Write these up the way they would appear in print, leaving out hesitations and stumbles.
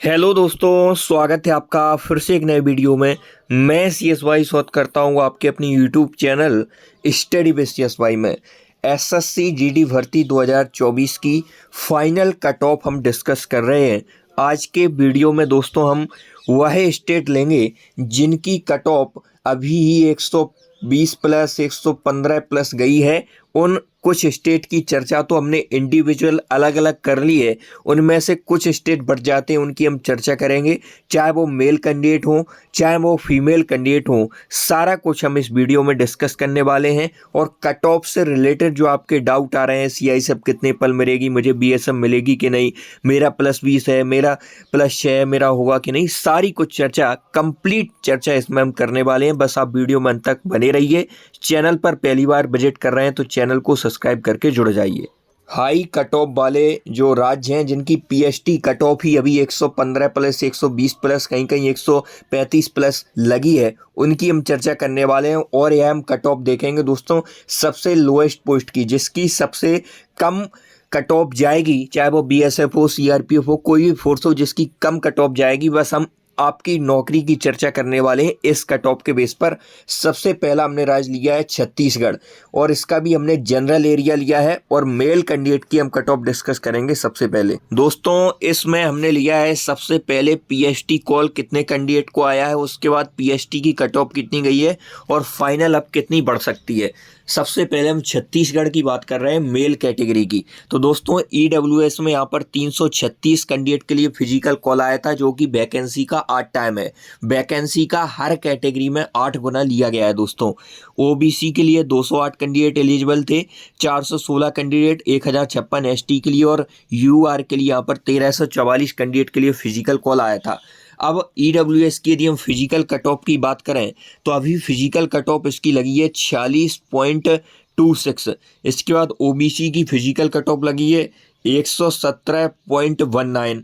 Hello दोस्तों, स्वागत है आपका फिर से एक नए वीडियो में। मैं CSY स्वागत करता हूँ आपके अपनी YouTube channel study with CSY में। SSC GD भर्ती 2024 की फाइनल कट ऑफ हम डिस्कस कर रहे हैं। आज के वीडियो में दोस्तों हम वह स्टेट लेंगे जिनकी कट ऑफ अभी ही 120 प्लस 115 प्लस गई है। उन कुछ स्टेट की चर्चा तो हमने इंडिविजुअल अलग अलग कर ली है, उनमें से कुछ स्टेट बढ़ जाते हैं, उनकी हम चर्चा करेंगे। चाहे वो मेल कैंडिडेट हो चाहे वो फीमेल कैंडिडेट हो, सारा कुछ हम इस वीडियो में डिस्कस करने वाले हैं। और कट ऑफ से रिलेटेड जो आपके डाउट आ रहे हैं, CI सब कितने पल मिलेगी, मुझे BSM मिलेगी कि नहीं, मेरा +20 है, मेरा +6 है, मेरा होगा कि नहीं, सारी कुछ चर्चा, कंप्लीट चर्चा इसमें हम करने वाले हैं। बस आप वीडियो में अंत तक बने रहिए। चैनल पर पहली बार विजिट कर रहे हैं तो चैनल को सब्सक्राइब करके जुड़ जाइए। हाई कट ऑफ वाले जो राज्य हैं जिनकी PST कट ऑफ ही अभी 115 प्लस 120 प्लस कहीं कहीं 135 प्लस लगी है, उनकी हम चर्चा करने वाले हैं। और यह हम कट ऑफ देखेंगे दोस्तों सबसे लोएस्ट पोस्ट की, जिसकी सबसे कम कट ऑफ जाएगी, चाहे वो BSF हो, CRPF हो, कोई भी फोर्स हो, जिसकी कम कट ऑफ जाएगी, बस हम आपकी नौकरी की चर्चा करने वाले हैं इस कट ऑफ के बेस पर। सबसे पहला हमने राज्य लिया है छत्तीसगढ़, और इसका भी हमने जनरल एरिया लिया है, और मेल कैंडिडेट की हम कट ऑफ डिस्कस करेंगे। सबसे पहले दोस्तों इसमें हमने लिया है सबसे पहले PST कॉल कितने कैंडिडेट को आया है, उसके बाद PST की कट ऑफ कितनी गई है और फाइनल अब कितनी बढ़ सकती है। सबसे पहले हम छत्तीसगढ़ की बात कर रहे हैं मेल कैटेगरी की। तो दोस्तों EWS में यहाँ पर 336 कैंडिडेट के लिए फिजिकल कॉल आया था, जो कि वैकेंसी का 8 टाइम है। वैकेंसी का हर कैटेगरी में 8 गुना लिया गया है दोस्तों। OBC के लिए 208 कैंडिडेट एलिजिबल थे, 416 कैंडिडेट, 1056 ST के लिए, और UR के लिए यहाँ पर 1344 कैंडिडेट के लिए फिजिकल कॉल आया था। अब EWS की यदि हम फिजिकल कट ऑफ की बात करें तो अभी फिजिकल कट ऑफ इसकी लगी है 46.26। इसके बाद OBC की फिजिकल कट ऑफ लगी है 117.19।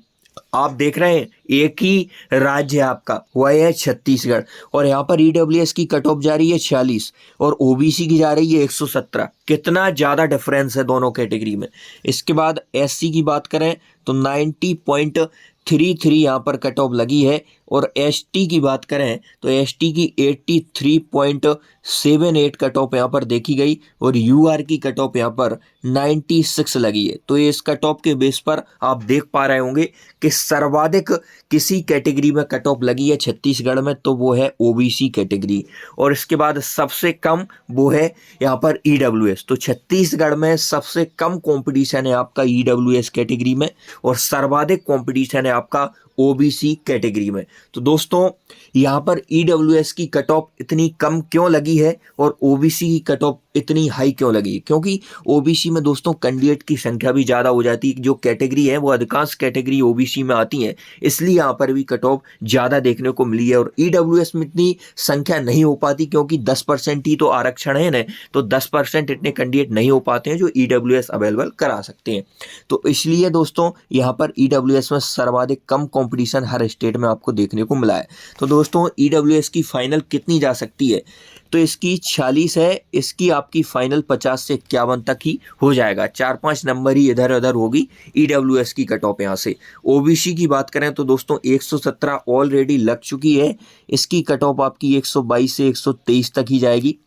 आप देख रहे हैं एक ही राज्य है आपका, वह है छत्तीसगढ़, और यहाँ पर EWS की कट ऑफ जा रही है 46 और OBC की जा रही है 117। कितना ज़्यादा डिफरेंस है दोनों कैटेगरी में। इसके बाद SC की बात करें तो 90.33 यहाँ पर कट ऑफ लगी है, और ST की बात करें तो ST की 83.78 कट ऑफ यहाँ पर देखी गई, और UR की कट ऑफ यहाँ पर 96 लगी है। तो इस कट ऑफ के बेस पर आप देख पा रहे होंगे कि सर्वाधिक किसी कैटेगरी में कट ऑफ लगी है छत्तीसगढ़ में, तो वो है OBC कैटेगरी, और इसके बाद सबसे कम वो है यहाँ पर EWS। तो छत्तीसगढ़ में सबसे कम कंपटीशन है आपका EWS कैटेगरी में, और सर्वाधिक कंपटीशन है आपका OBC कैटेगरी में। तो दोस्तों यहाँ पर EWS की कट ऑफ इतनी कम क्यों लगी है और OBC की कट ऑफ इतनी हाई क्यों लगी है? क्योंकि OBC में दोस्तों कैंडिडेट की संख्या भी ज़्यादा हो जाती है, जो कैटेगरी है वो अधिकांश कैटेगरी OBC में आती है, इसलिए यहाँ पर भी कट ऑफ ज़्यादा देखने को मिली है। और EWS में इतनी संख्या नहीं हो पाती, क्योंकि 10% ही तो आरक्षण है ना, तो 10% इतने कैंडिडेट नहीं हो पाते हैं जो EWS अवेलेबल करा सकते हैं। तो इसलिए दोस्तों यहाँ पर EWS में सर्वाधिक कम कंपटीशन हर स्टेट में आपको देखने को मिला है। तो दोस्तों EWS की फाइनल कितनी जा सकती है, तो इसकी 46 है, इसकी आपकी फाइनल 50 से 51 तक ही हो जाएगा। 4-5 नंबर ही इधर उधर होगी EWS की कट ऑफ यहाँ से। OBC की बात करें तो दोस्तों 117 ऑलरेडी लग चुकी है, इसकी कट ऑफ आपकी 122 से 123 तक ही जाएगी।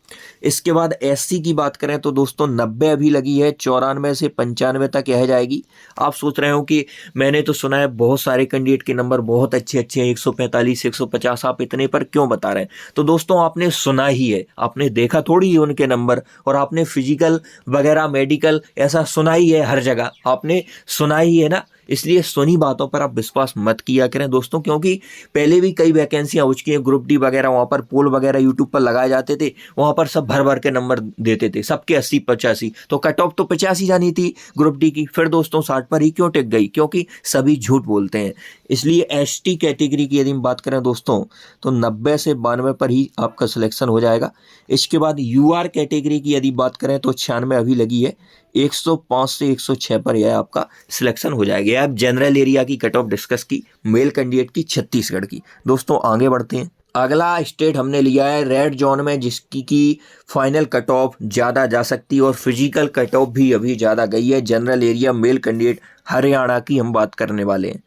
इसके बाद SC की बात करें तो दोस्तों 90 अभी लगी है, 94 से 95 तक यह जाएगी। आप सोच रहे हो कि मैंने तो सुना है बहुत सारे कैंडिडेट के नंबर बहुत अच्छे अच्छे हैं, 145 150, आप इतने पर क्यों बता रहे हैं? तो दोस्तों आपने सुना ही है, आपने देखा थोड़ी है उनके नंबर, और आपने फिजिकल वगैरह मेडिकल ऐसा सुना ही है, हर जगह आपने सुना ही है ना। इसलिए सुनी बातों पर आप विश्वास मत किया करें दोस्तों, क्योंकि पहले भी कई वैकेंसियां हो चुकी हैं, ग्रुप डी वगैरह, वहाँ पर पोल वगैरह यूट्यूब पर लगाए जाते थे, वहाँ पर सब भर भर के नंबर देते थे, सबके 80-85, तो कट ऑफ तो 85 जानी थी ग्रुप डी की, फिर दोस्तों 60 पर ही क्यों टिक गई? क्योंकि सभी झूठ बोलते हैं। इसलिए ST कैटेगरी की यदि हम बात करें दोस्तों तो 90 से 92 पर ही आपका सिलेक्शन हो जाएगा। इसके बाद UR कैटेगरी की यदि बात करें तो 96 अभी लगी है, 105 से 106 पर यह आपका सिलेक्शन हो जाएगा। आप जनरल एरिया की कट ऑफ डिस्कस की, मेल कैंडिडेट की छत्तीसगढ़ की। दोस्तों आगे बढ़ते हैं। अगला स्टेट हमने लिया है रेड जोन में, जिसकी की फाइनल कट ऑफ ज़्यादा जा सकती है और फिजिकल कट ऑफ भी अभी ज़्यादा गई है। General area male candidate Haryana की हम बात करने वाले हैं।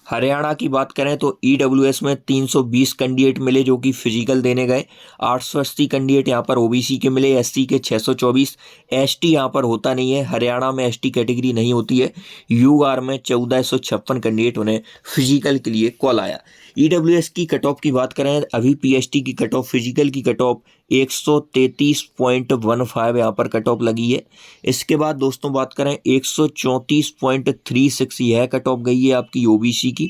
हरियाणा की बात करें तो ईडब्ल्यूएस में 320 कैंडिडेट मिले जो कि फिजिकल देने गए। 880 कैंडिडेट यहाँ पर ओबीसी के मिले, एससी के 624। एसटी यहाँ पर होता नहीं है, हरियाणा में एसटी कैटेगरी नहीं होती है। यूआर में 1456 कैंडिडेट उन्हें फिजिकल के लिए कॉल आया। ईडब्ल्यूएस की कट ऑफ की बात करें, अभी पीएसटी की कट ऑफ, फिजिकल की कट ऑफ 133.15 यहाँ पर कट ऑफ लगी है। इसके बाद दोस्तों बात करें 134.36 यह कट ऑफ गई है आपकी ओबीसी की।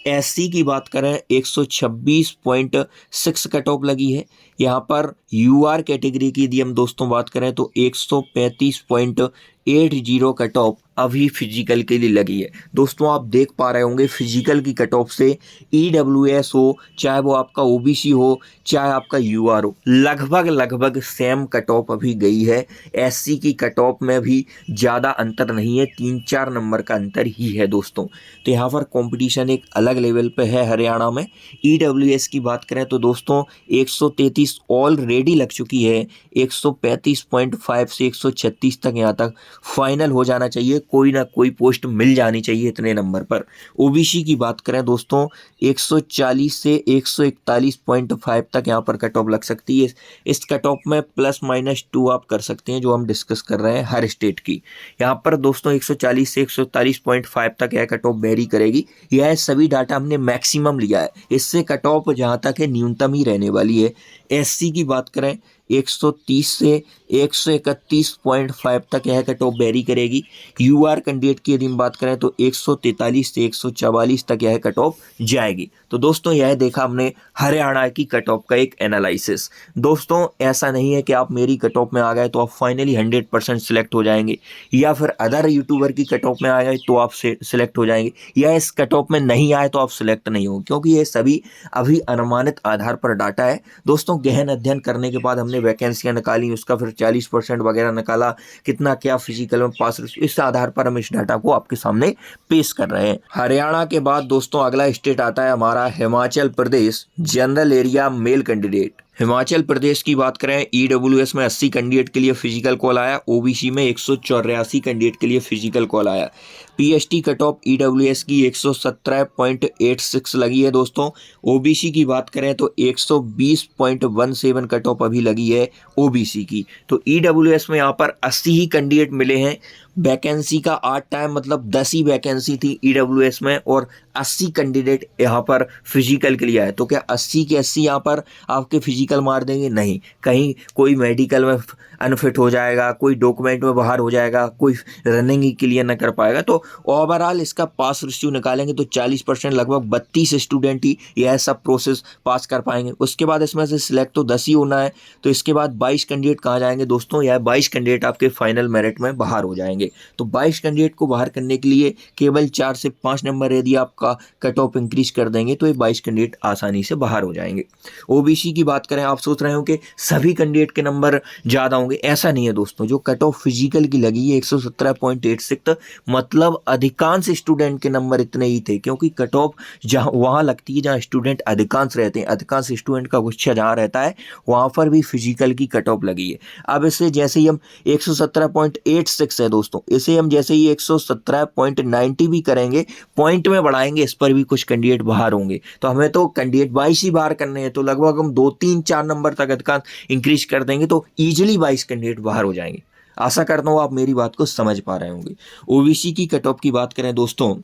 एससी की बात करें 126.6 कट ऑफ लगी है। यहाँ पर यूआर कैटेगरी की यदि हम दोस्तों बात करें तो 135.80 कट ऑफ अभी फिजिकल के लिए लगी है। दोस्तों आप देख पा रहे होंगे फिजिकल की कट ऑफ से ईडब्ल्यूएस हो, चाहे वो आपका ओबीसी हो, चाहे आपका यूआर हो, लगभग सेम कट ऑफ अभी गई है। एससी की कट ऑफ में भी ज़्यादा अंतर नहीं है, 3-4 नंबर का अंतर ही है दोस्तों। तो यहाँ पर कंपटीशन एक अलग लेवल पे है हरियाणा में। ईडब्ल्यूएस की बात करें तो दोस्तों 133 ऑलरेडी लग चुकी है। 135.5 से 136 तक यहाँ तक फाइनल हो जाना चाहिए, कोई ना कोई पोस्ट मिल जानी चाहिए इतने नंबर पर। ओबीसी की बात करें दोस्तों 140 से 141.5 तक यहाँ पर कट ऑफ लग सकती है। इस कट ऑफ में +-2 आप कर सकते हैं जो हम डिस्कस कर रहे हैं हर स्टेट की। यहाँ पर दोस्तों 140 से 141.5 तक यह कट ऑफ वेरी करेगी। यह सभी डाटा हमने मैक्सिमम लिया है, इससे कट ऑफ जहाँ तक है न्यूनतम ही रहने वाली है। एससी की बात करें 130 से 131.5 तक यह कट ऑफ वेरी करेगी। यूआर कैंडिडेट की यदि हम बात करें तो 143 से 144 तक यह कट ऑफ जाएगी। तो दोस्तों यह देखा हमने हरियाणा की कट ऑफ का एक एनालिसिस। दोस्तों ऐसा नहीं है कि आप मेरी कट ऑफ में आ गए तो आप फाइनली 100% सिलेक्ट हो जाएंगे, या फिर अदर यूट्यूबर की कट ऑफ में आ गए तो आप सिलेक्ट हो जाएंगे, या इस कट ऑफ में नहीं आए तो आप सिलेक्ट नहीं हो, क्योंकि ये सभी अभी अनुमानित आधार पर डाटा है। दोस्तों गहन अध्ययन करने के बाद हमने वैकेंसियां निकाली, उसका फिर 40% वगैरह निकाला, कितना क्या फिजिकल में पास, इस आधार पर हम इस डाटा को आपके सामने पेश कर रहे हैं। हरियाणा के बाद दोस्तों अगला स्टेट आता है हमारा Himachal Pradesh. General area male candidate, Himachal Pradesh की बात करें ईडब्ल्यूएस में 80 कैंडिडेट के लिए फिजिकल कॉल आया, ओबीसी में 184 कैंडिडेट के लिए फिजिकल कॉल आया। पीएसटी कट ऑफ ईडब्ल्यूएस की 117.86 लगी है दोस्तों। ओबीसी की बात करें तो 120.17 कट ऑफ अभी लगी है ओबीसी की। तो ईडब्ल्यूएस में यहाँ पर 80 ही कैंडिडेट मिले हैं। वैकेंसी का 8 टाइम मतलब 10 ही वैकेंसी थी ईडब्ल्यूएस में, और 80 कैंडिडेट यहाँ पर फिजिकल के लिए आए। तो क्या 80 के 80 यहाँ पर आपके फिजिकल मार देंगे? नहीं, कहीं कोई मेडिकल में अनफिट हो जाएगा, कोई डॉक्यूमेंट में बाहर हो जाएगा, कोई रनिंग ही क्लियर न कर पाएगा। तो ओवरऑल इसका पास रेशियो निकालेंगे तो 40% लगभग 32 स्टूडेंट ही यह सब प्रोसेस पास कर पाएंगे। उसके बाद इसमें से सिलेक्ट तो 10 ही होना है। तो इसके बाद 22 कैंडिडेट कहाँ जाएंगे दोस्तों? यह 22 कैंडिडेट आपके फाइनल मेरिट में बाहर हो जाएंगे। तो 22 कैंडिडेट को बाहर करने के लिए केवल 4 से 5 नंबर यदि आपका कट ऑफ इंक्रीज कर देंगे तो ये 22 कैंडिडेट आसानी से बाहर हो जाएंगे। ओबीसी की बात करें, आप सोच रहे हो कि सभी कैंडिडेट के नंबर ज़्यादा होंगे, ऐसा नहीं है दोस्तों। जो कट ऑफ फिजिकल की लगी है 117.86, मतलब अधिकांश स्टूडेंट के नंबर इतने ही थे, क्योंकि कट ऑफ जहाँ वहाँ लगती है जहाँ स्टूडेंट अधिकांश रहते हैं, अधिकांश स्टूडेंट का गुच्छा जहाँ रहता है वहाँ पर भी फिजिकल की कट ऑफ लगी है। अब इसे जैसे ही हम 117.86 है दोस्तों, इसे हम जैसे ही 117.90 भी करेंगे, पॉइंट में बढ़ाएंगे, इस पर भी कुछ कैंडिडेट बाहर होंगे। तो हमें तो कैंडिडेट 22 ही बाहर करने हैं, तो लगभग हम 2-3-4 नंबर तक अधिकांश इंक्रीज कर देंगे तो ईजिली 22 कैंडिडेट बाहर हो जाएंगे। आशा करता हूँ आप मेरी बात को समझ पा रहे होंगे। ओबीसी की कट ऑफ की बात करें दोस्तों,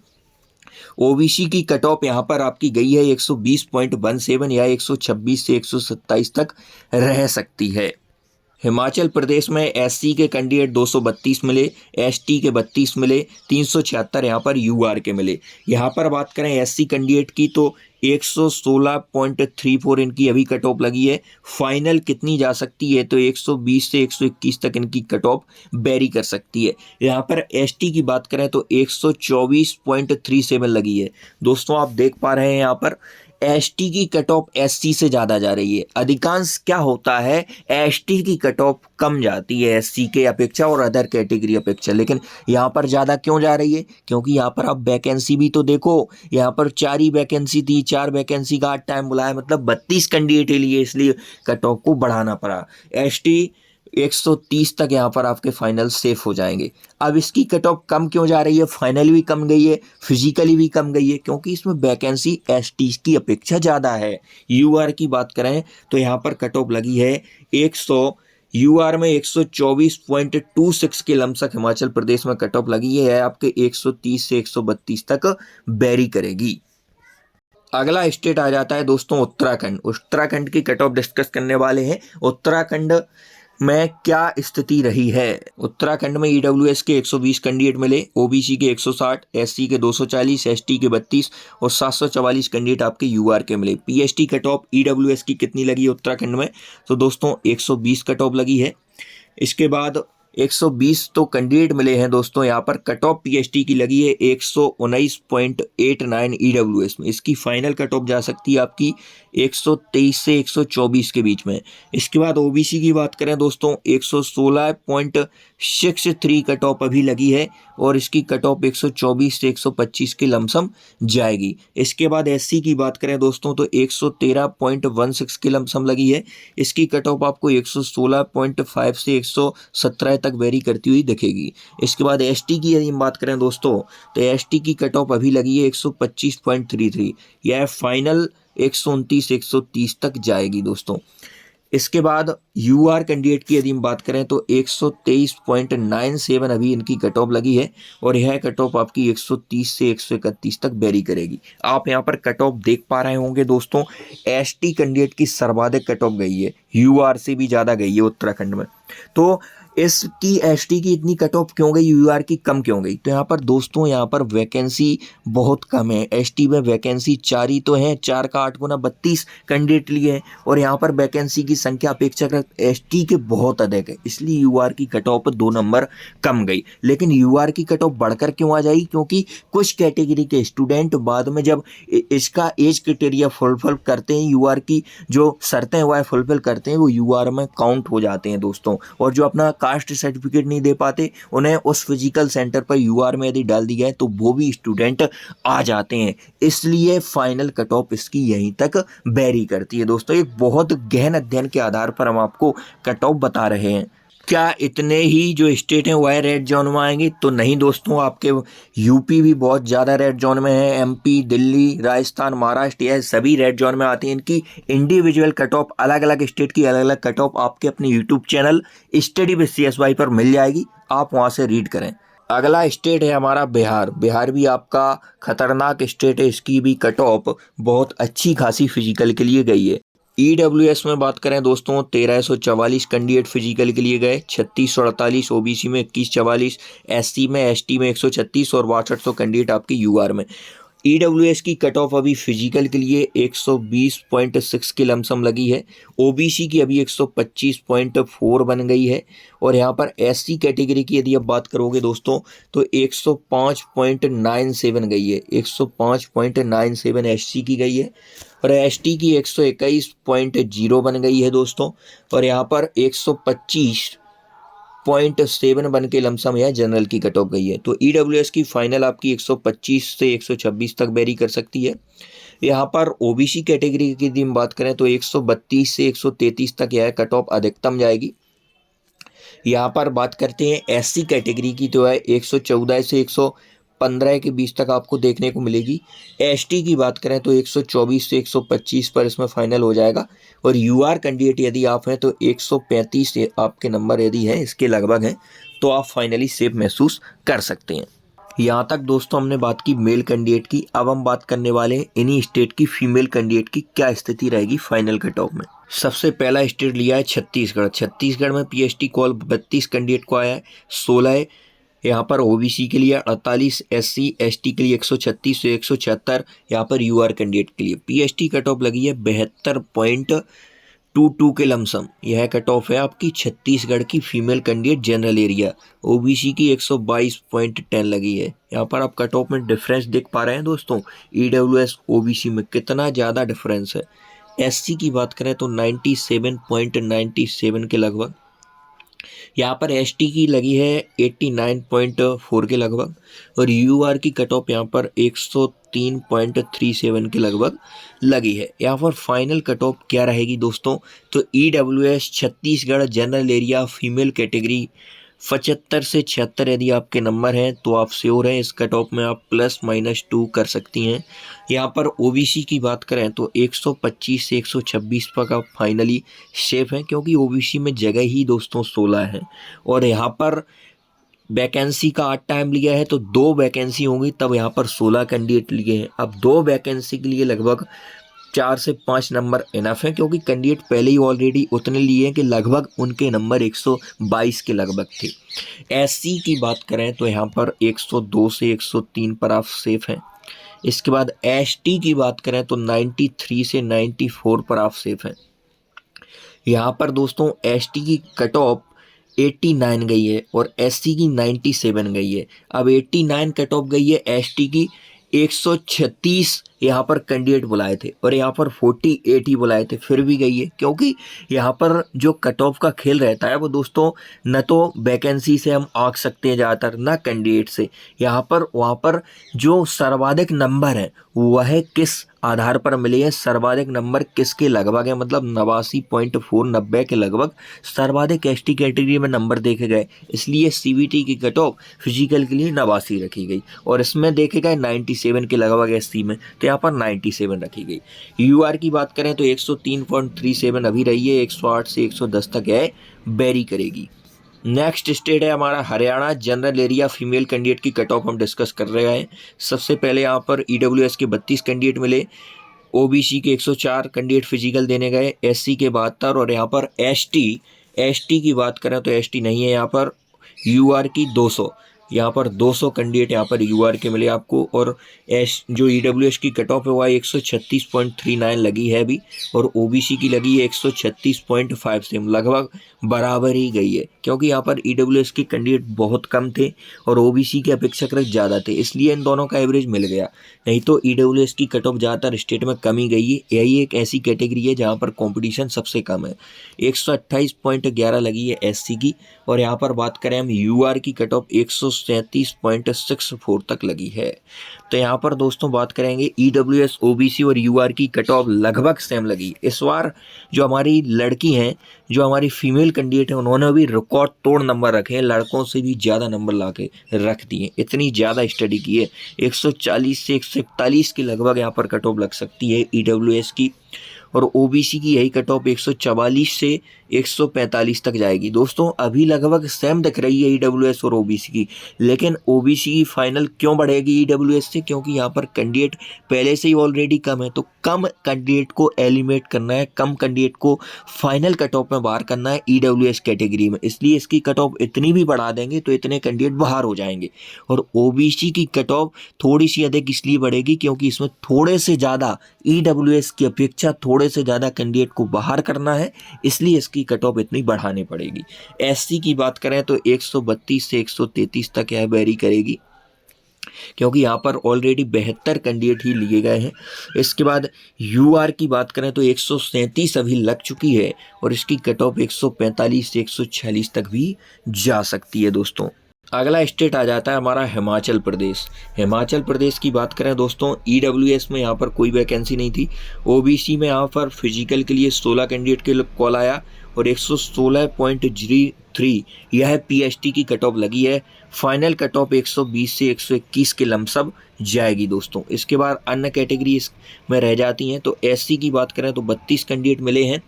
ओबीसी की कट ऑफ यहाँ पर आपकी गई है 120.17 या 126 से 127 तक रह सकती है। हिमाचल प्रदेश में एससी के कैंडिडेट 232 मिले, एसटी के 32 मिले, 376 यहाँ पर यूआर के मिले। यहाँ पर बात करें एससी कैंडिडेट की तो 116.34 इनकी अभी कट ऑफ लगी है। फाइनल कितनी जा सकती है? तो 120 से 121 तक इनकी कट ऑफ वेरी कर सकती है। यहाँ पर एसटी की बात करें तो 124.37 लगी है। दोस्तों आप देख पा रहे हैं यहाँ पर एसटी की कट ऑफ एससी से ज़्यादा जा रही है। अधिकांश क्या होता है, एसटी की कट ऑफ कम जाती है एससी के अपेक्षा और अदर कैटेगरी अपेक्षा, लेकिन यहाँ पर ज़्यादा क्यों जा रही है? क्योंकि यहाँ पर आप वैकेंसी भी तो देखो, यहाँ पर 4 ही वैकेंसी थी, 4 वैकेंसी का 8 टाइम बुलाया, मतलब 32 कैंडिडेट लिए, इसलिए कट ऑफ को बढ़ाना पड़ा। एसटी 130 तक यहाँ पर आपके फाइनल सेफ हो जाएंगे। अब इसकी कट ऑफ कम क्यों जा रही है, फाइनली भी कम गई है, फिजिकली भी कम गई है, क्योंकि इसमें वैकेंसी एसटी की अपेक्षा ज़्यादा है। यूआर की बात करें तो यहाँ पर कट ऑफ लगी है 100, यूआर में 124.26 के लमसक हिमाचल प्रदेश में कट ऑफ लगी है आपके 130 से 132 तक वेरी करेगी। अगला स्टेट आ जाता है दोस्तों उत्तराखंड। उत्तराखंड की कट ऑफ डिस्कस करने वाले हैं। उत्तराखंड में क्या स्थिति रही है। उत्तराखंड में ईडब्ल्यूएस के 120 कैंडिडेट मिले, ओबीसी के 160, एससी के 240, एसटी के 32 और 744 कैंडिडेट आपके यूआर के मिले। पीएसटी कट ऑफ ईडब्ल्यूएस की कितनी लगी है उत्तराखंड में, तो दोस्तों 120 कट ऑफ लगी है। इसके बाद 120 तो कैंडिडेट मिले हैं दोस्तों, यहाँ पर कट ऑफ पीएसटी की लगी है 119.89 ईडब्ल्यूएस में। इसकी फाइनल कट ऑफ जा सकती है आपकी 123 से 124 के बीच में। इसके बाद ओबीसी की बात करें दोस्तों 116.63 कट ऑफ अभी लगी है और इसकी कट ऑफ 124 से 125 के लमसम जाएगी। इसके बाद एससी की बात करें दोस्तों तो 113.16 की लमसम लगी है। इसकी कट ऑफ आपको 116.5 से 117 तक वेरी करती हुई दिखेगी। इसके बाद एसटी की यदि हम बात करें दोस्तों तो एसटी की कट ऑफ अभी लगी है 125.33, यह फाइनल 129 130 तक जाएगी दोस्तों। इसके बाद यूआर कैंडिडेट की यदि हम बात करें तो 123.97 अभी इनकी कट ऑफ लगी है और यह कट ऑफ आपकी 130 से 131 तक वेरी करेगी। आप यहां पर कट ऑफ देख पा रहे होंगे दोस्तों, एसटी कैंडिडेट की सर्वाधिक कट ऑफ गई है, यूआर से भी ज़्यादा गई है उत्तराखंड में। तो इसकी एसटी की इतनी कट ऑफ क्यों गई, यूआर की कम क्यों गई, तो यहाँ पर दोस्तों यहाँ पर वैकेंसी बहुत कम है। एसटी में वैकेंसी 4 ही तो है, 4 का 8 गुना 32 कैंडिडेट लिए हैं और यहाँ पर वैकेंसी की संख्या अपेक्षाकृत एसटी के बहुत अधिक है, इसलिए यूआर की कट ऑफ 2 नंबर कम गई। लेकिन यूआर की कट ऑफ बढ़कर क्यों आ जाएगी, क्योंकि कुछ कैटेगरी के स्टूडेंट बाद में जब इसका एज क्राइटेरिया फुलफिल करते हैं, यूआर की जो शर्तें वह फुलफिल करते हैं, वो यूआर में काउंट हो जाते हैं दोस्तों। और जो अपना कास्ट सर्टिफिकेट नहीं दे पाते, उन्हें उस फिजिकल सेंटर पर यूआर में यदि डाल दिया है तो वो भी स्टूडेंट आ जाते हैं, इसलिए फाइनल कट ऑफ इसकी यहीं तक वेरी करती है दोस्तों। एक बहुत गहन अध्ययन के आधार पर हम आपको कट ऑफ बता रहे हैं। क्या इतने ही जो स्टेट हैं वह रेड जोन में आएंगे, तो नहीं दोस्तों, आपके यूपी भी बहुत ज़्यादा रेड जोन में है, एमपी, दिल्ली, राजस्थान, महाराष्ट्र, यह सभी रेड जोन में आती हैं। इनकी इंडिविजुअल कट ऑफ अलग अलग स्टेट की अलग अलग कट ऑफ आपके अपने YouTube channel study with CSY पर मिल जाएगी, आप वहाँ से रीड करें। अगला स्टेट है हमारा बिहार। बिहार भी आपका खतरनाक स्टेट है, इसकी भी कट ऑफ बहुत अच्छी खासी फिजिकल के लिए गई है। ईडब्ल्यूएस में बात करें दोस्तों 1344 कैंडिडेट फिजिकल के लिए गए, 3648, ओबीसी में 2144, एससी में एसटी में 136 और 6200 कैंडिडेट आपके यूआर में। ईडब्ल्यूएस की कट ऑफ अभी फिजिकल के लिए 120.6 की लमसम लगी है, ओबीसी की अभी 125.4 बन गई है और यहाँ पर एससी कैटेगरी की यदि आप बात करोगे दोस्तों तो 105.97 गई है, 105.97 एससी की गई है और एसटी की 121.0 बन गई है दोस्तों और यहाँ पर 125.7 बन के लमसम यह जनरल की कट ऑफ गई है। तो ईडब्ल्यूएस की फाइनल आपकी 125 से 126 तक वेरी कर सकती है। यहाँ पर ओबीसी कैटेगरी की यदि हम बात करें तो 132 से 133 तक यह कट ऑफ अधिकतम जाएगी। यहाँ पर बात करते हैं एससी कैटेगरी की, तो है 114 से 115 के बीच तक आपको देखने को मिलेगी। एसटी की बात करें तो 124 से 125 पर इसमें फाइनल हो जाएगा और यूआर कैंडिडेट यदि आप हैं तो 135 से आपके नंबर यदि हैं इसके लगभग हैं तो आप फाइनली सेफ महसूस कर सकते हैं। यहाँ तक दोस्तों हमने बात की मेल कैंडिडेट की। अब हम बात करने वाले हैं इन्हीं स्टेट की फीमेल कैंडिडेट की क्या स्थिति रहेगी फाइनल कट ऑफ में। सबसे पहला स्टेट लिया है छत्तीसगढ़। छत्तीसगढ़ में पीएसटी कॉल 32 कैंडिडेट को आया है, 16 यहाँ पर ओबीसी के लिए 48, एससी एसटी के लिए 136 से 176 यहाँ पर यूआर कैंडिडेट के लिए। पीएसटी कट ऑफ लगी है 72.22 के लमसम, यह कट ऑफ है आपकी छत्तीसगढ़ की female candidate general area. OBC की 122.10 लगी है। यहाँ पर आप कट ऑफ में डिफरेंस देख पा रहे हैं दोस्तों, ईडब्ल्यूएस ओबीसी में कितना ज़्यादा डिफरेंस है। एससी की बात करें तो 97.97 के लगभग यहाँ पर एसटी की लगी है 89.4 के लगभग, और यूआर की कट ऑफ यहाँ पर 103.37 के लगभग लगी है। यहाँ पर फाइनल कट ऑफ क्या रहेगी दोस्तों, तो EWS Chhattisgarh general area female category 75 से 76 यदि आपके नंबर हैं तो आप श्योर हैं इस कट ऑफ में आप +-2 कर सकती हैं। यहाँ पर ओबीसी की बात करें तो 125 से 126 तक आप फाइनली सेफ हैं, क्योंकि ओबीसी में जगह ही दोस्तों 16 है। और यहाँ पर वैकेंसी का 8 टाइम लिया है तो 2 वैकेंसी होंगी, तब यहाँ पर 16 कैंडिडेट लिए हैं। अब 2 वैकेंसी के लिए लगभग 4 से 5 नंबर इनफ है, क्योंकि कैंडिडेट पहले ही ऑलरेडी उतने लिए हैं कि लगभग उनके नंबर 122 के लगभग थे। एससी की बात करें तो यहाँ पर 102 से 103 पर आप सेफ हैं। इसके बाद एसटी की बात करें तो 93 से 94 पर आप सेफ हैं। यहाँ पर दोस्तों एसटी की कट ऑफ 89 गई है और एससी की 97 गई है। अब 89 कट ऑफ गई है एसटी की, 136 यहाँ पर कैंडिडेट बुलाए थे और यहाँ पर 48 ही बुलाए थे, फिर भी गई है, क्योंकि यहाँ पर जो कट ऑफ का खेल रहता है वो दोस्तों न तो वैकेंसी से हम आंक सकते हैं ज़्यादातर, ना कैंडिडेट से। यहाँ पर वहाँ पर जो सर्वाधिक नंबर है वह किस आधार पर मिले हैं, सर्वाधिक नंबर किसके लगभग है, मतलब 89.4 90 के लगभग सर्वाधिक एसटी कैटेगरी में नंबर देखे गए, इसलिए सीबीटी की कट ऑफ फिजिकल के लिए 89 रखी गई और इसमें देखे गए 97 के लगभग एससी में, तो यहाँ पर 97 रखी गई। यूआर की बात करें तो 103.37 अभी रही है, 108 से 110 तक है, वेरी करेगी। नेक्स्ट स्टेट है हमारा Haryana general area female candidate की कट ऑफ हम डिस्कस कर रहे हैं। सबसे पहले यहाँ पर ईडब्ल्यूएस के 32 कैंडिडेट मिले, ओबीसी के 104 कैंडिडेट फिजिकल देने गए, एससी के 72 और यहाँ पर एसटी की बात करें तो एसटी नहीं है यहाँ पर, यूआर की 200, यहाँ पर 200 कैंडिडेट यहाँ पर यूआर के मिले आपको। और जो ईडब्ल्यूएस की कट ऑफ है वह 136.39 लगी है अभी, और ओबीसी की लगी है 136.5 से लगभग बराबर ही गई है, क्योंकि यहाँ पर ईडब्ल्यूएस के कैंडिडेट बहुत कम थे और ओबीसी के अपेक्षाकृत ज़्यादा थे, इसलिए इन दोनों का एवरेज मिल गया। नहीं तो ईडब्ल्यूएस की कट ऑफ ज़्यादातर स्टेट में कम ही गई है, यही एक ऐसी कैटेगरी है जहाँ पर कॉम्पिटिशन सबसे कम है। 128.11 लगी है एससी की, और यहाँ पर बात करें हम यूआर की कट ऑफ 137.64 तक लगी है। तो यहाँ पर दोस्तों बात करेंगे ईडब्ल्यूएस, ओबीसी और यूआर की कट ऑफ लगभग सेम लगी। इस बार जो हमारी लड़की हैं, जो हमारी फीमेल कैंडिडेट हैं, उन्होंने भी रिकॉर्ड तोड़ नंबर रखे हैं, लड़कों से भी ज़्यादा नंबर ला के रख दिए, इतनी ज़्यादा स्टडी की है। 140 से 141 के लगभग यहाँ पर कट ऑफ लग सकती है ईडब्ल्यूएस की, और ओबीसी की यही कट ऑफ 144 से 145 तक जाएगी। दोस्तों अभी लगभग सेम दिख रही है ईडब्ल्यूएस और ओबीसी की, लेकिन ओबीसी की फाइनल क्यों बढ़ेगी ईडब्ल्यूएस से, क्योंकि यहाँ पर कैंडिडेट पहले से ही ऑलरेडी कम है, तो कम कैंडिडेट को एलिमिनेट करना है, कम कैंडिडेट को फाइनल कट ऑफ में बाहर करना है ईडब्ल्यूएस कैटेगरी में, इसलिए इसकी कट ऑफ इतनी भी बढ़ा देंगे तो इतने कैंडिडेट बाहर हो जाएंगे। और ओबीसी की कट ऑफ थोड़ी सी अधिक इसलिए बढ़ेगी क्योंकि इसमें थोड़े से ज़्यादा ईडब्ल्यूएस की अपेक्षा थोड़े से ज़्यादा कैंडिडेट को बाहर करना है, इसलिए इसकी कट ऑफ इतनी बढ़ानी पड़ेगी। एससी की बात करें तो 132 से 133 तक यह वेरी करेगी, क्योंकि यहाँ पर ऑलरेडी 72 कैंडिडेट ही लिए गए हैं। इसके बाद यूआर की बात करें तो 137 अभी लग चुकी है और इसकी कट ऑफ 145 से 146 तक भी जा सकती है दोस्तों। अगला स्टेट आ जाता है हमारा हिमाचल प्रदेश। हिमाचल प्रदेश की बात करें दोस्तों, ईडब्ल्यूएस में यहाँ पर कोई वैकेंसी नहीं थी, ओबीसी में यहाँ पर फिजिकल के लिए 16 कैंडिडेट के कॉल आया और 116.03 यह पीएचटी की कट ऑफ लगी है। फाइनल कट ऑफ 120 से 121 के लमसम जाएगी दोस्तों। इसके बाद अन्य कैटेगरी में रह जाती हैं। तो एससी की बात करें तो 32 कैंडिडेट मिले हैं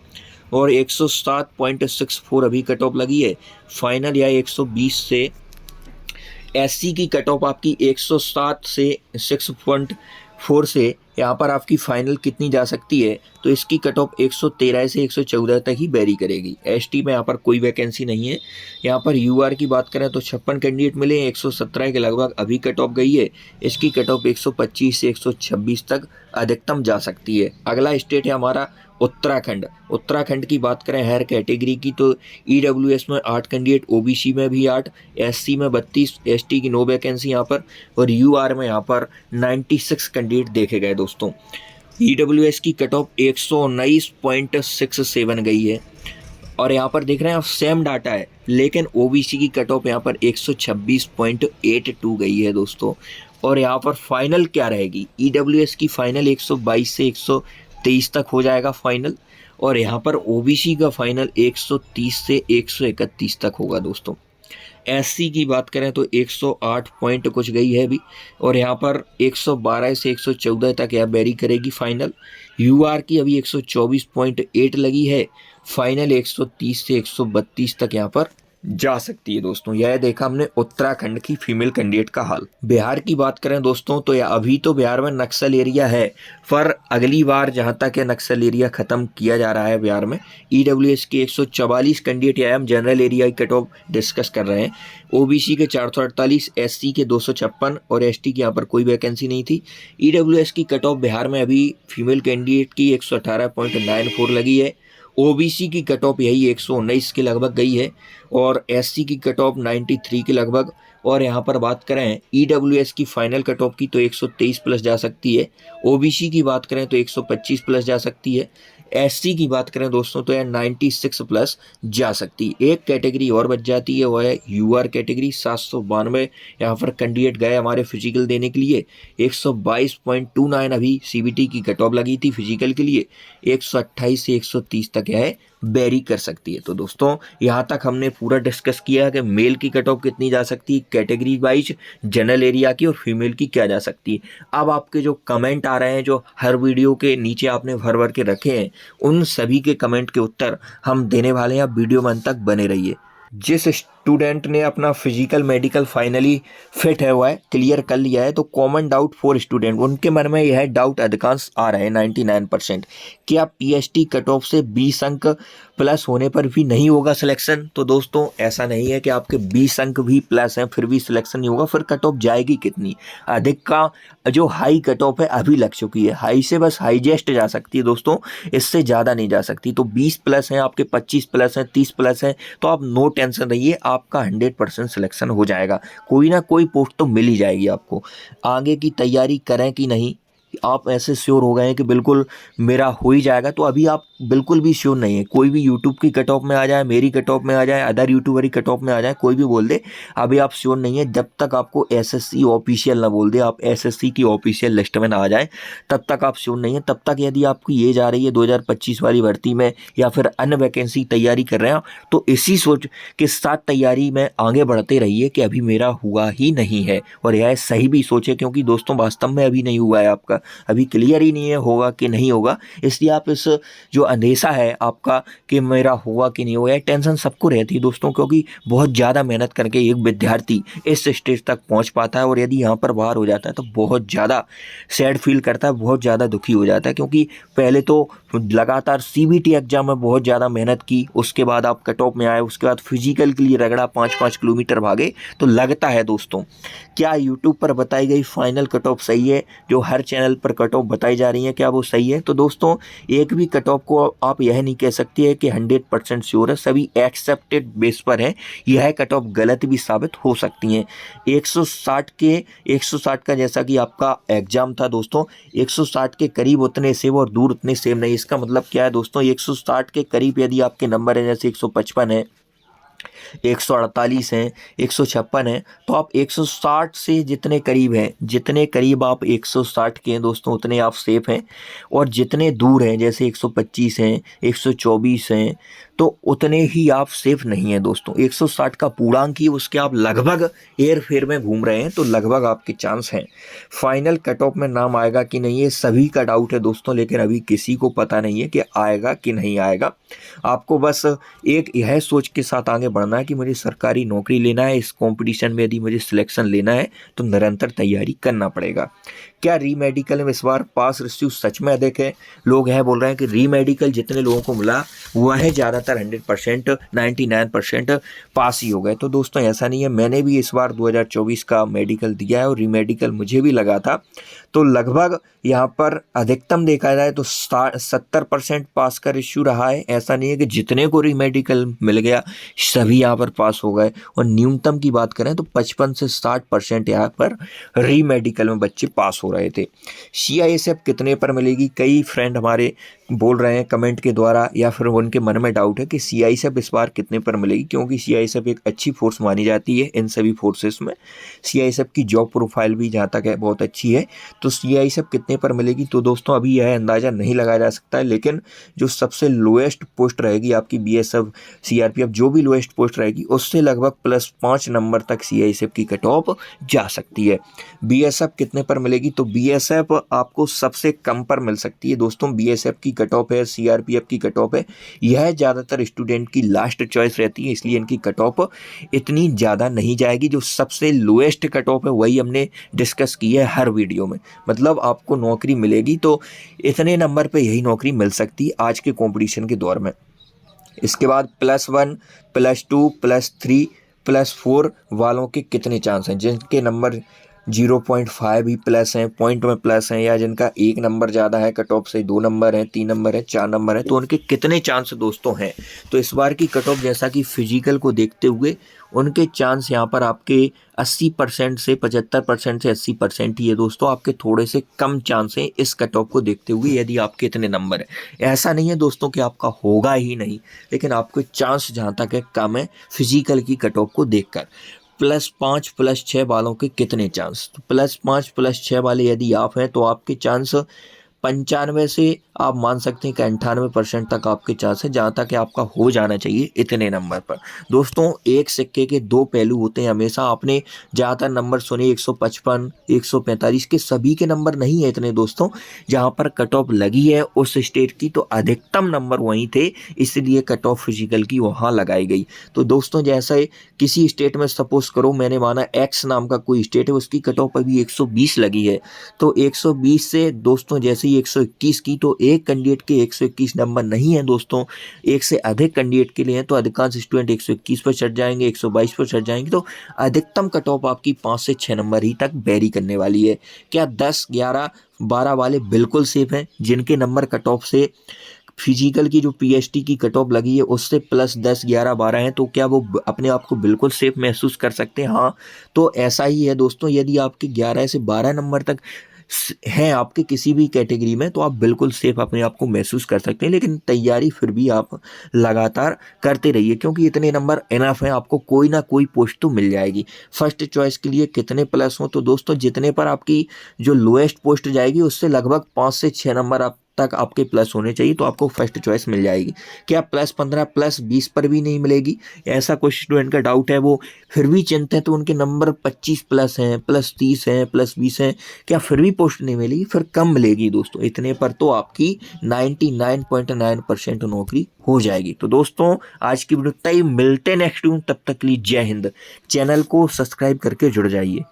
और 107.64 अभी कट ऑफ लगी है। फाइनल या 120 से एससी की कट ऑफ आपकी 107 से 6.4 से यहाँ पर आपकी फाइनल कितनी जा सकती है, तो इसकी कट ऑफ 113 से 114 तक ही वेरी करेगी। एसटी में यहाँ पर कोई वैकेंसी नहीं है। यहाँ पर यूआर की बात करें तो 56 कैंडिडेट मिले हैं, 117 के लगभग अभी कट ऑफ गई है। इसकी कट ऑफ 125 से 126 तक अधिकतम जा सकती है। अगला स्टेट है हमारा उत्तराखंड। उत्तराखंड की बात करें हर कैटेगरी की तो ईडब्ल्यूएस में 8 कैंडिडेट, ओबीसी में भी 8, एससी में 32, एसटी की 9 वैकेंसी यहाँ पर, और यूआर में यहाँ पर 96 कैंडिडेट देखे गए दोस्तों। ईडब्ल्यूएस की कट ऑफ 119.67 गई है और यहाँ पर देख रहे हैं आप सेम डाटा है, लेकिन ओबीसी की कट ऑफ यहाँ पर 126.82 गई है दोस्तों। और यहाँ पर फाइनल क्या रहेगी, ईडब्ल्यूएस की फाइनल 122 से 123 तक हो जाएगा फाइनल, और यहाँ पर ओबीसी का फाइनल 130 से 131 तक होगा दोस्तों। एससी की बात करें तो 108 पॉइंट कुछ गई है अभी, और यहाँ पर 112 से 114 तक यह वेरी करेगी फाइनल। यूआर की अभी 124.8 लगी है, फाइनल 130 से 132 तक यहाँ पर जा सकती है दोस्तों। यह देखा हमने उत्तराखंड की फीमेल कैंडिडेट का हाल। बिहार की बात करें दोस्तों तो यह अभी तो बिहार में नक्सल एरिया है, पर अगली बार जहां तक है नक्सल एरिया खत्म किया जा रहा है बिहार में। ईडब्ल्यूएस के 144 कैंडिडेट या हम जनरल एरिया की कट ऑफ डिस्कस कर रहे हैं। ओबीसी के 448, एससी के 256 और एसटी की यहाँ पर कोई वैकेंसी नहीं थी। ईडब्ल्यूएस की कट ऑफ बिहार में अभी फीमेल कैंडिडेट की 118.94 लगी है। ओबीसी की कट ऑफ यही 119 के लगभग गई है, और एससी की कट ऑफ 93 के लगभग। और यहाँ पर बात करें ईडब्ल्यूएस की फाइनल कट ऑफ की तो 123 प्लस जा सकती है। ओबीसी की बात करें तो 125 प्लस जा सकती है। एससी की बात करें दोस्तों तो यह 96 प्लस जा सकती है। एक कैटेगरी और बच जाती है, वह है यूआर कैटेगरी। 792 यहाँ पर कैंडिडेट गए हमारे फिजिकल देने के लिए। 122.29 अभी सीबीटी की कट ऑफ लगी थी फिजिकल के लिए। 128 से 130 तक यह वेरी कर सकती है। तो दोस्तों यहाँ तक हमने पूरा डिस्कस किया कि मेल की कट ऑफ कितनी जा सकती है कैटेगरी वाइज, जनरल एरिया की, और फीमेल की क्या जा सकती है। अब आपके जो कमेंट आ रहे हैं, जो हर वीडियो के नीचे आपने भर भर के रखे हैं, उन सभी के कमेंट के उत्तर हम देने वाले हैं। आप वीडियो में अंत तक बने रहिए। जिस स्टूडेंट ने अपना फिजिकल मेडिकल फाइनली फिट है हुआ है, क्लियर कर लिया है, तो कॉमन डाउट फॉर स्टूडेंट, उनके मन में यह डाउट अधिकांश आ रहा है 99%, क्या पीएचडी कट ऑफ से 20 अंक प्लस होने पर भी नहीं होगा सिलेक्शन। तो दोस्तों ऐसा नहीं है कि आपके 20 अंक भी प्लस हैं फिर भी सिलेक्शन नहीं होगा। फिर कट ऑफ जाएगी कितनी, अधिक का जो हाई कट ऑफ है अभी लग चुकी है, हाई से बस हाईजेस्ट जा सकती है दोस्तों, इससे ज़्यादा नहीं जा सकती। तो 20 प्लस हैं आपके, 25 प्लस हैं, 30 प्लस हैं, तो आप नो टेंशन रहिए, आपका 100% सिलेक्शन हो जाएगा। कोई ना कोई पोस्ट तो मिल ही जाएगी आपको। आगे की तैयारी करें कि नहीं, आप ऐसे श्योर हो गए हैं कि बिल्कुल मेरा हो ही जाएगा, तो अभी आप बिल्कुल भी श्योर नहीं है। कोई भी यूट्यूब की कट ऑफ में आ जाए, मेरी कट ऑफ में आ जाए, अदर यूट्यूबर की कट ऑफ में आ जाए, कोई भी बोल दे, अभी आप श्योर नहीं है। जब तक आपको एसएससी ऑफिशियल ना बोल दे, आप एसएससी की ऑफिशियल लिस्ट में ना आ जाए, तब तक आप श्योर नहीं है। तब तक यदि आपकी ये जा रही है 2025 वाली भर्ती में या फिर अन्य वैकेंसी तैयारी कर रहे हैं, तो इसी सोच के साथ तैयारी में आगे बढ़ते रहिए कि अभी मेरा हुआ ही नहीं है। और यह सही भी सोचे, क्योंकि दोस्तों वास्तव में अभी नहीं हुआ है आपका, अभी क्लियर ही नहीं है होगा कि नहीं होगा। इसलिए आप इस जो अंदेशा है आपका कि मेरा होगा कि नहीं होगा, टेंशन सबको रहती है दोस्तों, क्योंकि बहुत ज़्यादा मेहनत करके एक विद्यार्थी इस स्टेज तक पहुंच पाता है, और यदि यहाँ पर बाहर हो जाता है तो बहुत ज़्यादा सैड फील करता है, बहुत ज़्यादा दुखी हो जाता है। क्योंकि पहले तो लगातार सीबीटी एग्जाम में बहुत ज़्यादा मेहनत की, उसके बाद आप कट ऑफ में आए, उसके बाद फिजिकल के लिए रगड़ा, 5-5 किलोमीटर भागे, तो लगता है दोस्तों क्या यूट्यूब पर बताई गई फाइनल कट ऑफ सही है, जो हर चैनल पर कट ऑफ बताई जा रही है, क्या वो सही है। तो दोस्तों एक भी कट ऑफ को आप यह नहीं कह सकते हैं कि 100% श्योर है, सभी एक्सेप्टेड बेस पर है। यह कट ऑफ गलत भी साबित हो सकती हैं। 160 का जैसा कि आपका एग्जाम था दोस्तों, 160 के करीब उतने सेम और दूर उतने सेम नहीं। इसका मतलब क्या है दोस्तों, 160 के करीब यदि आपके नंबर है, जैसे 155 है, 148 हैं, 156 हैं, तो आप 160 से जितने करीब हैं, जितने करीब आप 160 के हैं दोस्तों, उतने आप सेफ हैं। और जितने दूर हैं, जैसे 125 हैं, 124 हैं, तो उतने ही आप सेफ नहीं हैं दोस्तों। 160 का पूर्णांक ही उसके आप लगभग एयर फेयर में घूम रहे हैं, तो लगभग आपके चांस हैं। फाइनल कट ऑफ में नाम आएगा कि नहीं, ये सभी का डाउट है दोस्तों, लेकिन अभी किसी को पता नहीं है कि आएगा कि नहीं आएगा। आपको बस एक यह सोच के साथ आगे बढ़ना है कि मुझे सरकारी नौकरी लेना है। इस कंपटीशन में यदि मुझे सिलेक्शन लेना है तो निरंतर तैयारी करना पड़ेगा। क्या री मेडिकल में इस बार पास रेशियो सच में अधिक है? लोग यह बोल रहे हैं कि री मेडिकल जितने लोगों को मिला वह ज़्यादातर 100%, 99% पास ही हो गए। तो दोस्तों ऐसा नहीं है, मैंने भी इस बार 2024 का मेडिकल दिया है और री मेडिकल मुझे भी लगा था। तो लगभग यहाँ पर अधिकतम देखा जाए तो 70% पास का रेशियो रहा है। ऐसा नहीं है कि जितने को री मेडिकल मिल गया सभी यहाँ पर पास हो गए। और न्यूनतम की बात करें तो 55 से 60% यहाँ पर री मेडिकल में बच्चे पास हो रहे हैं। रहे थे। CISF कितने पर मिलेगी, कई फ्रेंड हमारे बोल रहे हैं कमेंट के द्वारा, या फिर उनके मन में डाउट है कि CISF इस बार कितने पर मिलेगी, क्योंकि CISF एक अच्छी फोर्स मानी जाती है इन सभी फोर्सेस में। CISF की जॉब प्रोफाइल भी जहाँ तक है बहुत अच्छी है। तो CISF कितने पर मिलेगी, तो दोस्तों अभी यह अंदाज़ा नहीं लगाया जा सकता है, लेकिन जो सबसे लोएस्ट पोस्ट रहेगी आपकी BSF CRPF जो भी लोएस्ट पोस्ट रहेगी उससे लगभग +5 नंबर तक CISF की कट ऑफ जा सकती है। BSF कितने पर मिलेगी, तो BSF आपको सबसे कम पर मिल सकती है दोस्तों। BSF की कट ऑफ है, CRPF की कट ऑफ है, यह ज़्यादातर स्टूडेंट की लास्ट चॉइस रहती है, इसलिए इनकी कट ऑफ इतनी ज़्यादा नहीं जाएगी। जो सबसे लोएस्ट कट ऑफ है वही हमने डिस्कस की है हर वीडियो में। मतलब आपको नौकरी मिलेगी तो इतने नंबर पे यही नौकरी मिल सकती है आज के कंपटीशन के दौर में। इसके बाद +1, +2, +3, +4 वालों के कितने चांस हैं, जिनके नंबर 0.5 भी प्लस हैं, पॉइंट में प्लस हैं, या जिनका 1 नंबर ज़्यादा है कट ऑफ से, 2 नंबर है, 3 नंबर है, 4 नंबर है, तो उनके कितने चांस दोस्तों हैं। तो इस बार की कट ऑफ जैसा कि फिजिकल को देखते हुए उनके चांस यहाँ पर आपके 80% से 75% से 80% ही है दोस्तों। आपके थोड़े से कम चांस हैं इस कट ऑफ को देखते हुए, यदि आपके इतने नंबर है। ऐसा नहीं है दोस्तों कि आपका होगा ही नहीं, लेकिन आपके चांस जहाँ तक है कम है फिजिकल की कट ऑफ को देखकर। +5 +6 वालों के कितने चांस, तो +5 +6 वाले यदि आप हैं तो आपके चांस 95 से आप मान सकते हैं कि 98% तक आपके चांस है, जहाँ तक कि आपका हो जाना चाहिए इतने नंबर पर। दोस्तों एक सिक्के के दो पहलू होते हैं हमेशा। आपने ज़्यादातर नंबर सुने 155, 145 के, सभी के नंबर नहीं है इतने दोस्तों। जहाँ पर कट ऑफ लगी है उस स्टेट की तो अधिकतम नंबर वहीं थे, इसलिए कट ऑफ फिजिकल की वहाँ लगाई गई। तो दोस्तों जैसे किसी स्टेट में सपोज करो मैंने माना X नाम का कोई स्टेट है, उसकी कट ऑफ अभी 120 लगी है, तो 120 से दोस्तों जैसे ही 121 की, तो एक कैंडिडेट के 121 नंबर नहीं है दोस्तों, एक से अधिक कैंडिडेट के लिए हैं, तो अधिकांश स्टूडेंट 121 पर चढ़ जाएंगे, 122 पर चढ़ जाएंगे। तो अधिकतम कट ऑफ आपकी 5 से 6 नंबर ही तक वेरी करने वाली है। क्या 10, 11, 12 वाले बिल्कुल सेफ हैं, जिनके नंबर कट ऑफ से फिजिकल की जो PST की कट ऑफ लगी है उससे +10, 11, 12 हैं, तो क्या वो अपने आप को बिल्कुल सेफ महसूस कर सकते हैं? हाँ, तो ऐसा ही है दोस्तों। यदि आपके 11 से 12 नंबर तक हैं आपके किसी भी कैटेगरी में, तो आप बिल्कुल सेफ अपने आप को महसूस कर सकते हैं, लेकिन तैयारी फिर भी आप लगातार करते रहिए, क्योंकि इतने नंबर इनफ हैं, आपको कोई ना कोई पोस्ट तो मिल जाएगी। फर्स्ट चॉइस के लिए कितने प्लस हो, तो दोस्तों जितने पर आपकी जो लोएस्ट पोस्ट जाएगी उससे लगभग 5 से 6 नंबर आप तक आपके प्लस होने चाहिए, तो आपको फर्स्ट चॉइस मिल जाएगी। क्या +15, +20 पर भी नहीं मिलेगी, ऐसा कुछ स्टूडेंट का डाउट है, वो फिर भी चिंतित हैं, तो उनके नंबर 25 प्लस हैं, +30 हैं, +20 हैं, क्या फिर भी पोस्ट नहीं मिलेगी? फिर कम मिलेगी दोस्तों, इतने पर तो आपकी 99.9% नौकरी हो जाएगी। तो दोस्तों आज की वीडियो तय, मिलते नेक्स्ट वीडियो, तब तक के लिए जय हिंद। चैनल को सब्सक्राइब करके जुड़ जाइए।